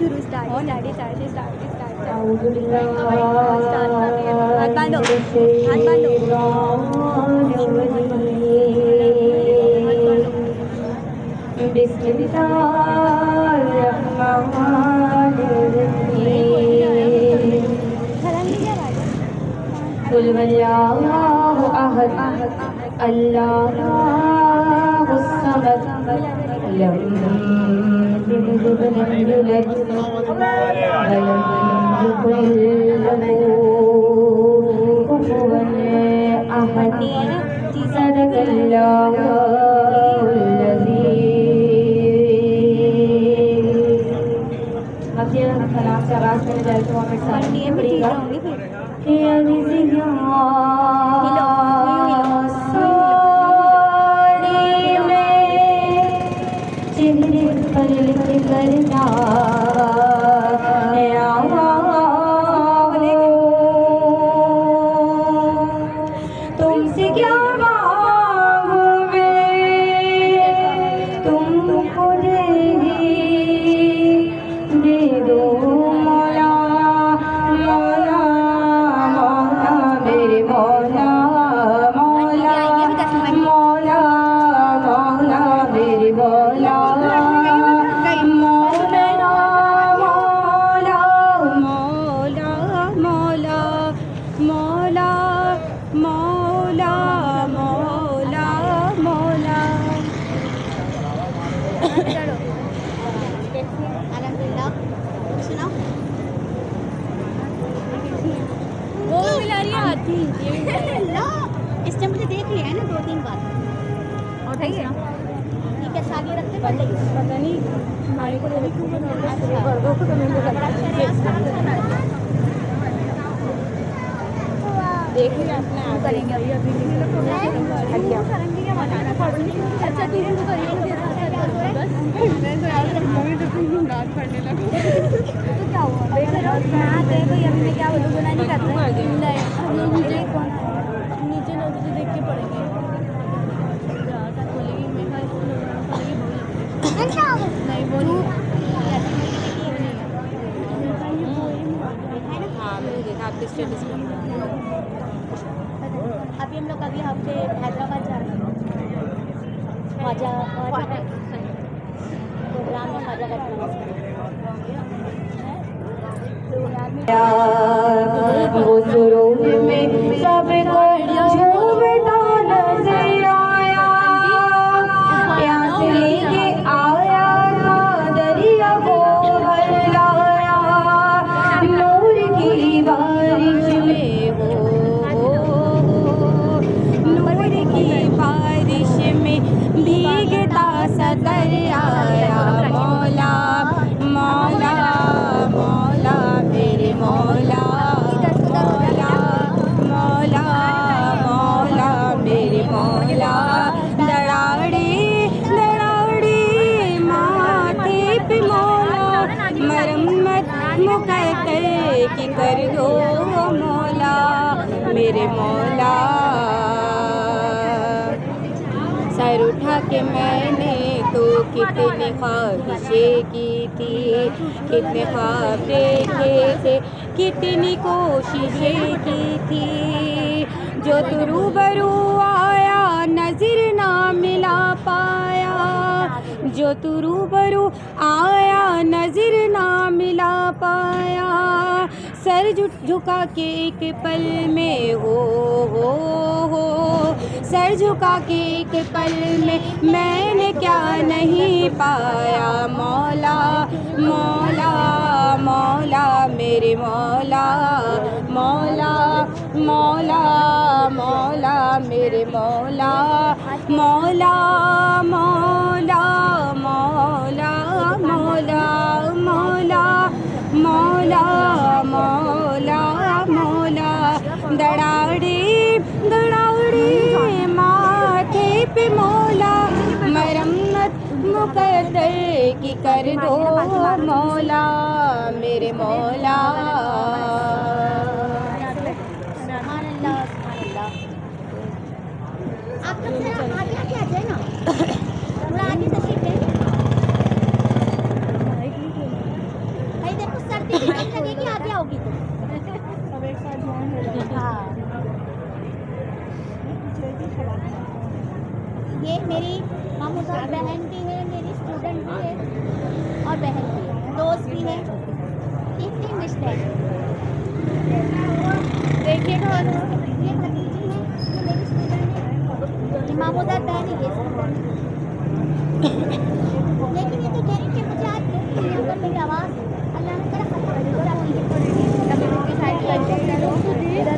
शुरू स्टार्ट इस टाइम मुझे देख लिया है ना 2-3 बार और ठीक है सागे रखते पता नहीं हमारे को देख लिया अपने आप करेंगे अभी अच्छा ठीक है बस मैं तो यार मूवी तो रात पढ़ने लगा तो क्या हुआ देखो अभी मैं क्या बोलूँ गुनाह नहीं करते नीचे ना तुझे देख के पढ़ेंगे नहीं बोली अभी हम लोग अगले हफ्ते हैदराबाद जा रहे हैं प्रोग्राम में मजा करते कि कर दो मौला मेरे मौला। सर उठा के मैंने तो कितनी ख्वाहिशें की थी, कितने ख्वाब देखे थे, कितनी कोशिशें की थी। जो तू रूबरू आया नजर ना मिला पाया, जो तू रूबरू आया नजर ना मिला पाया। सर झुका के एक पल में हो, सर झुका के एक पल में मैंने क्या नहीं पाया। मौला मौला मौला मेरे मौला, मौला मौला मौला मेरे मौला, मौला मौला मौला मौला मौला मौला मौला मौला। दड़ाड़े दड़ाड़े माथे पे मौला, मरम्मत मुकद्दर की कर दो मौला मेरे मौला। आप लोग आगे आ जाए ना, थोड़ा आगे तशरीफ ले। भी है। एक तीन रिश्ते हैं। देखिए तो ये भतीजी है जो मेरी स्टूडेंट है, इमामुद्दीन बहन है लेकिन ये तो कह रही कि मुझे आज यहाँ पर मेरी आवाज़ अल्लाह ने तेरा चेक करें मेरी आवाज़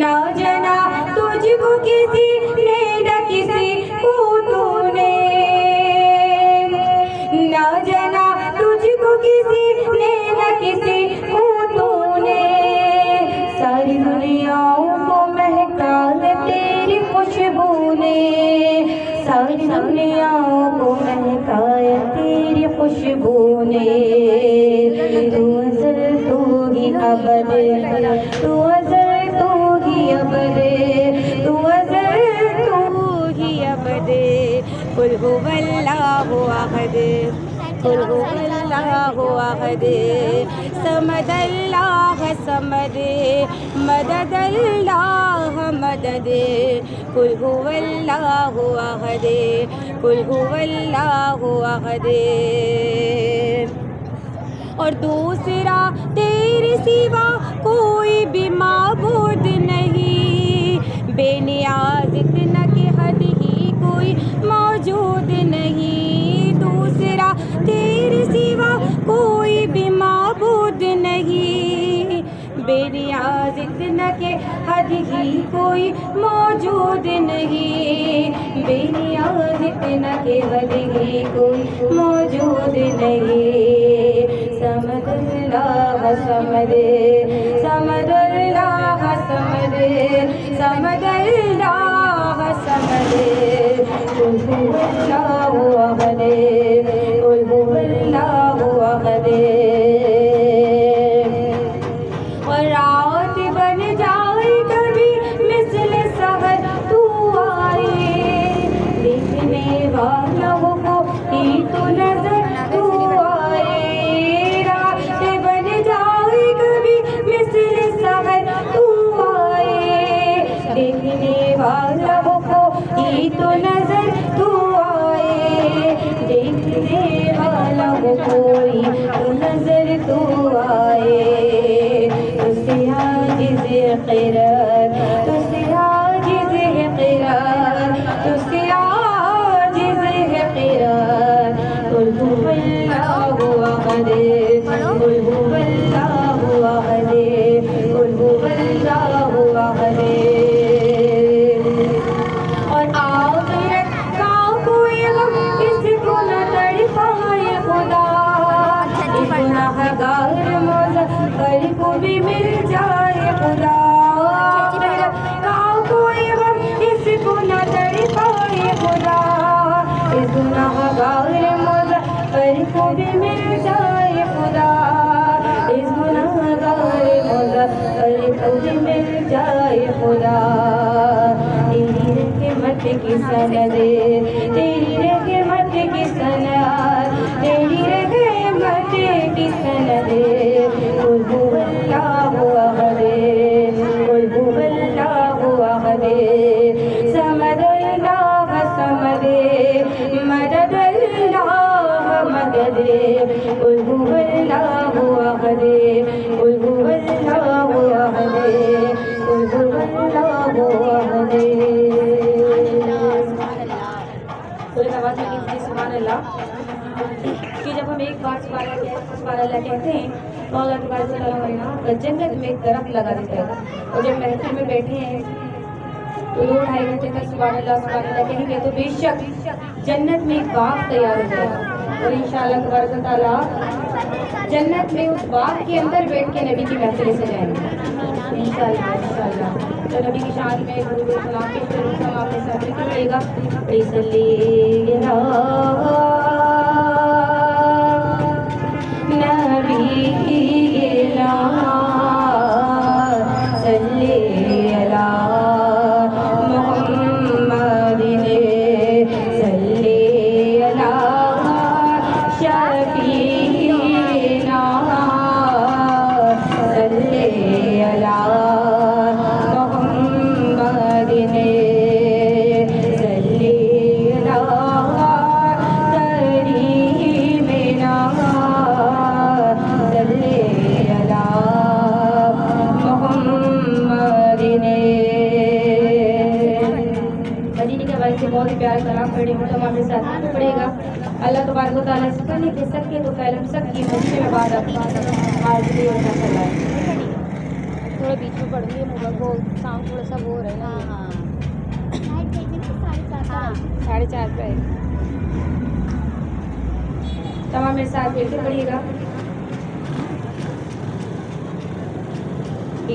ना जना तुझको किसी ने न किसी को तूने, ना जना तुझको किसी ने न किसी को तूने, सारी दुनियाओं को महका तेरी खुशबू ने, सारी दुनियाओं को महकाया तेरी खुशबू ने। तू अज़ल तू ही अबद, तू अज़ल तू ही अबद, तू अज़ल तू ही अबद। कुल हुवल्लाहु अहद, कुल हुवल्लाहु अहद, समद अल्लाह समद, मदद अल्लाह मदद। कुल हुवल्लाहु अहद, कुल हुवल्लाहु अहद। और दूसरा तेरे सिवा कोई भी माबूद नहीं, बेनियाज़ इतना कि हद ही कोई मौजूद नहीं। दूसरा तेरे सिवा कोई भी माबूद नहीं, बेनियाज़ इतना कि हद ही कोई मौजूद नहीं, बेनियाज़ इतना कि हद ही कोई मौजूद नहीं। समद अल्लाह समद, समद अल्लाह समद, समद अल्लाह समद। कुल हुवल्लाहु अहद, कुल हुवल्लाहु अहद। और रात बन जाए कभी मिस्ल सहर तू आए, देखने वालों को ही तो नजर तू आए। रात बन जाए कभी मिस्ल सहर तू आए, देखने वालों को ही तो नजर तू आए, देखने वालों को कोई तो नजर तू आए। तुझसे आजिज़ क़िरात, तुझसे आजिज़ क़िरात, तुझसे आजिज़ क़िरात। कुल हुवल्लाहु अहद, कुल हुवल्लाहु अहद, कुल हुवल्लाहु अहद। और आखिरत का कोई गम किसको न तड़पाए खुदा, इस गुनाहगार मुज़फ़्फ़र को भी मिल जाए खुदा। आखिरत का कोई गम किसको न तड़पाए खुदा, इस गुनाहगार मुज़फ़्फ़र को भी मिल जाए खुदा, इस गुनाहगार मुज़फ़्फ़र को भी मिल जाए खुदा। तेरी रहमत की सनद, तेरी रहमत की सनद, तेरी रहमत की सनद। कुल हुवल्लाहु अहद, कुल हुवल्लाहु अहद, समद अल्लाह समद, मदद अल्लाह मदद। कुल हुवल्लाहु अहद, कुल हुवल्लाहु अहद, कुल हुवल्लाहु अहद। सुभान अल्लाह कि जब हम एक बार सुभान अल्लाह कहते हैं तो अल्लाह तबारक व तआला जन्नत में एक दरख्त लगा देता है। और जब महफिल में बैठे हैं तो 2-2.5 घंटे तक सुभान अल्लाह कहेंगे तो बेशक जन्नत में एक बाग तैयार हो जाएगा। और इंशाअल्लाह तबारक व तआला जन्नत में उस बाग के अंदर बैठ के नबी की महफिल से जाएंगे इंशाअल्लाह इंशाअल्लाह। तो नबी की शान में दुरूद सलाम पेश करूँगा, आपने साथ में पढ़ेगा बहुत ही प्यार कलाम पढ़े हो तो हमारे साथ पढ़ेगा। अल्लाह तबारक व तआला से करने के सके तो फैलम सबकी मस्जिद में बाद हाजिरी और फैसला है। थोड़ा बीच में पढ़ लिए मोबाइल को साउंड थोड़ा सा वो हो रहा है ना। हाँ 4:30 पे तमाम मेरे साथ फिर से पढ़िएगा।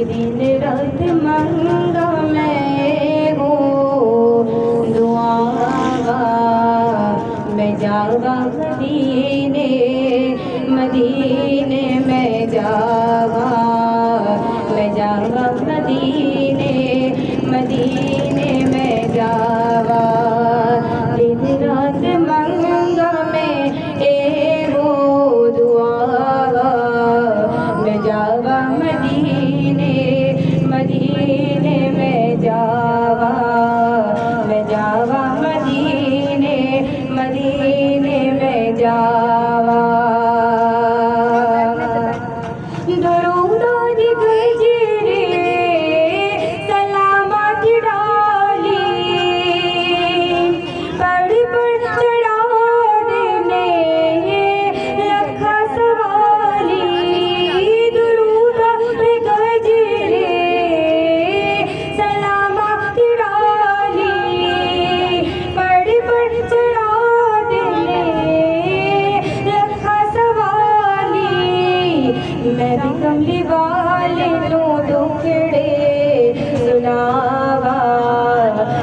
दिन रात मंगा मैं हो दुआ मैं जावा मदीने मदीने में जावा मैं जावा मदीने मदीने में जावा दिन रात मंगा मैं हो दुआ मैं जावा मदीने मदीने में जावा मैं जावा मदीने मदीने में जावा दुरूद गजरे सलामत डाली पढ़ पढ़ चढ़ा देने लखा सवाली दुरूद गजरे सलामत डाली पढ़ पढ़ चढ़ा देने लखा सवाली मैं भी कमली वाले नो दुखड़े सुनावा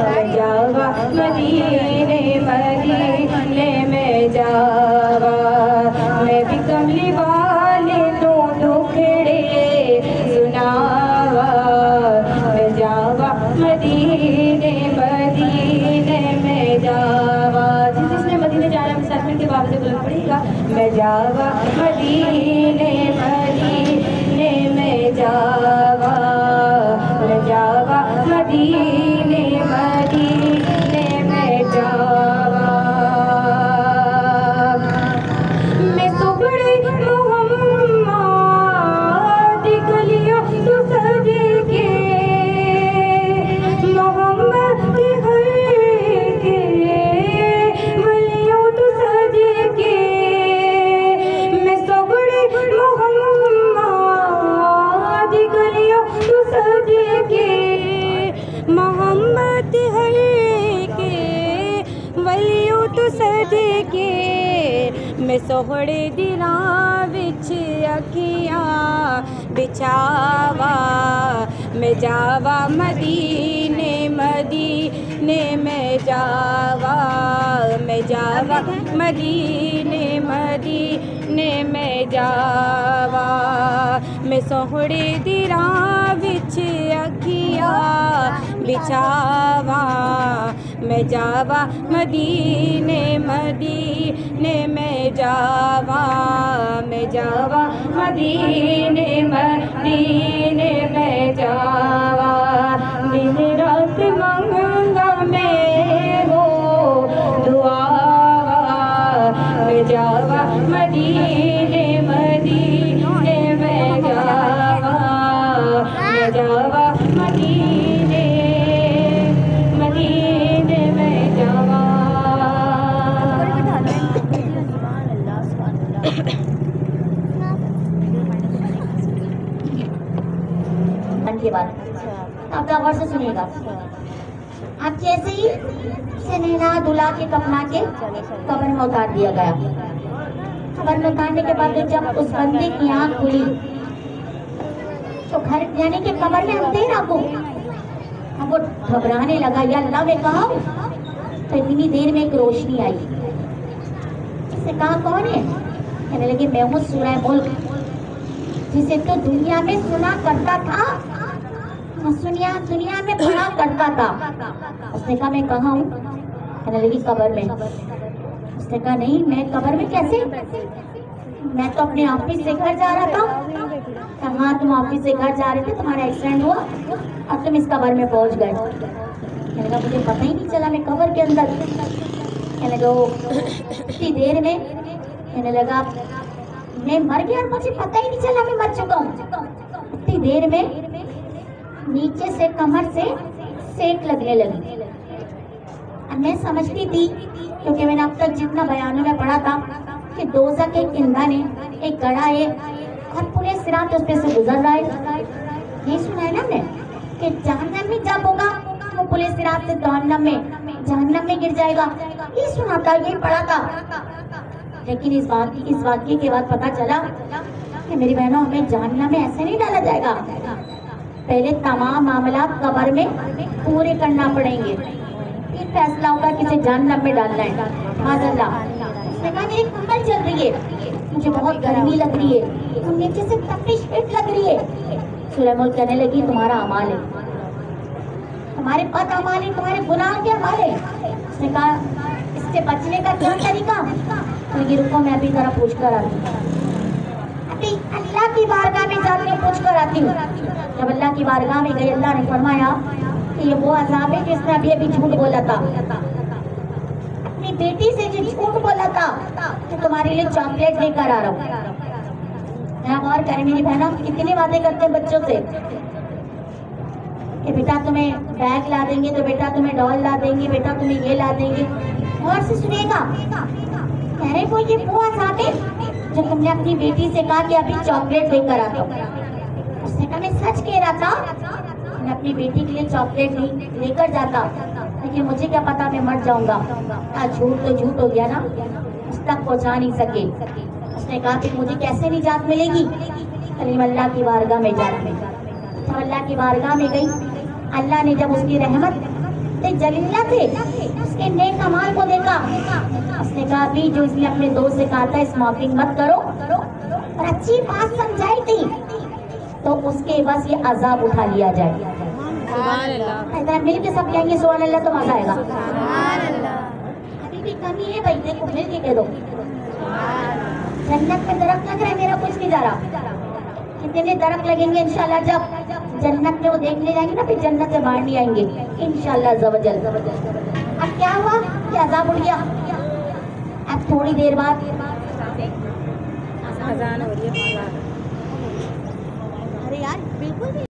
मैं जावा मदीने मदीने में जावा मैं भी कमली वाले नो दुखड़े सुनावा मैं जावा मदीने मदीने में जावा। जिसने मदीने जाना है साथ में के बाबा से बुलंद पड़ेगा मैं जावा मदीने मदीने में जावा मैं जावा मदीने मदीने में जावा। मैं सुबड़े मोहम्मद गलियों तो सजे के मोहम्मद के वलियों तो सजे के मैं सुबड़े मोहम्मद गलियों तो सजे के मोहम्मद के वलियों तो सजे के मैं सोहड़े दिलां विच अखियां बिछावा मैं जावा मदीने मदीने में जावा मैं जावा मदीने मदीने में जावा मैं सोहड़े दिलां विच अखियां बिछावा मैं जावा मदीने मदीने में जावा मैं जावा मदीने मदीने में जावा दिन रात मंगा मैं हो दुआ मैं जावा मदीने मदीने में जावा मैं जावा मदीने मदीने में जावा। के बाद आप गौर से सुनिएगा। अब जैसे ही सनैना दूल्हा के कफना के कब्र में उतार दिया गया, कब्र में उतारने के बाद जब उस बंदे की आंख खुली तो घर यानी कि कब्र में अंधेरा को, अब वो घबराने लगा, या अल्लाह में कहा। तो इतनी देर में एक रोशनी आई। इसने कहा कौन है? कहने लगे मैं हूँ सूरह मुल्क, जिसे तो दुनिया में सुना करता था, दुनिया में पढ़ा करता था। उसने कहा मैं कहाँ हूँ? कहने लगी कब्र में। उसने कहा नहीं, मैं कब्र में कैसे? मैं तो अपने ऑफिस से घर जा रहा था। कहा तुम ऑफिस से घर जा रहे थे, तुम्हारा एक्सीडेंट हुआ, अब तुम इस कब्र में पहुंच गए। कहने लगा मुझे पता ही नहीं चला मैं कब्र के अंदर। कहने लगा इतनी देर में, कहने लगा मैं मर गया, मुझे पता ही नहीं चला मैं मर चुका हूँ। इतनी देर में नीचे से कमर से सेक लगने लगी। मैं समझती थी, क्योंकि मैंने अब तक जितना बयानों में पढ़ा था कि दोज़ख के एक ईंधन है, एक गड़ा है और पूरे सिरात उस पे से गुजर रहा है। ये सुना है ना हमने कि जहन्नम में जब होगा वो पुलिस सिरात से जहन्नम में गिर जाएगा। ये सुना था, ये पढ़ा था। लेकिन इस वाक्य के बाद पता चला कि मेरी बहनों हमें जहन्नम में ऐसे नहीं डाला जाएगा। पहले तमाम मामला कब्र में पूरे करना पड़ेंगे, फिर फैसला होगा किसे जहन्नम में डालना है। माज़अल्लाह। उसने कहा मेरी कमर चल रही है, मुझे बहुत गर्मी लग रही है, तो नीचे से तपिश हिट लग रही है। सूरह मुल्क कहने लगी तुम्हारा अमाल है, तुम्हारे पद अमाल है, तुम्हारे गुनाह के अमाल है। उसने कहा इससे बचने का क्या तरीका? तो ये रुको, मैं अभी जरा पूछ कर आती हूँ, अभी अल्लाह की बारगाह में जाती हूँ, पूछ कर आती हूँ। जब अल्लाह की बारगाह में गई, अल्लाह ने फरमाया कि ये वो अज़ाब है जिसने अभी झूठ बोला था, अपनी बेटी से जो झूठ बोला था कि तुम्हारे लिए चॉकलेट लेकर आ रहा हूँ। और करें मेरी बहना, कितनी बातें करते हैं बच्चों से कि बेटा तुम्हें बैग ला देंगे, तो बेटा तुम्हें डॉल ला देंगे, बेटा तुम्हें ये ला देंगे। और से सुनेगा, कह रहे वो ये वो अज़ाब है जो तुमने अपनी बेटी से कहा कि अभी चॉकलेट लेकर आता हूँ। उसने कहा मैं सच कह रहा था, मैं अपनी बेटी के लिए चॉकलेट लेकर जाता, लेकिन मुझे क्या पता मैं मर जाऊंगा। झूठ तो झूठ हो गया ना, उस तक पहुंचा नहीं सके। उसने कहा कि मुझे कैसे निजात मिलेगी? करीम अल्लाह की बारगाह में जाती। जब अल्लाह की बारगाह में गई, अल्लाह ने जब उसकी रहमत जलीला थे उसके नेक अमाल को देखा, उसने कहा अभी जो इसने अपने दोस्त से कहा था स्मोकिंग मत करो और अच्छी बात समझाई थी, तो उसके बस ये अजाब उठा लिया जाए। मिल के सब कहेंगे सुभान अल्लाह, तो मजा आएगा। अभी भी कमी है भाई, देखो मिल के कह दो। जन्नत में दरख्त लग रहा है, मेरा कुछ नहीं जा रहा। कितने दरख्त लगेंगे इंशाल्लाह, जब जन्नत में वो देखने जाएंगे ना, फिर जन्नत से बाहर नहीं आएंगे इंशाल्लाह ज़वजल। अब क्या हुआ कि अजाब उठ गया। अब थोड़ी देर बाद अजान हो रही है। अरे यार बिल्कुल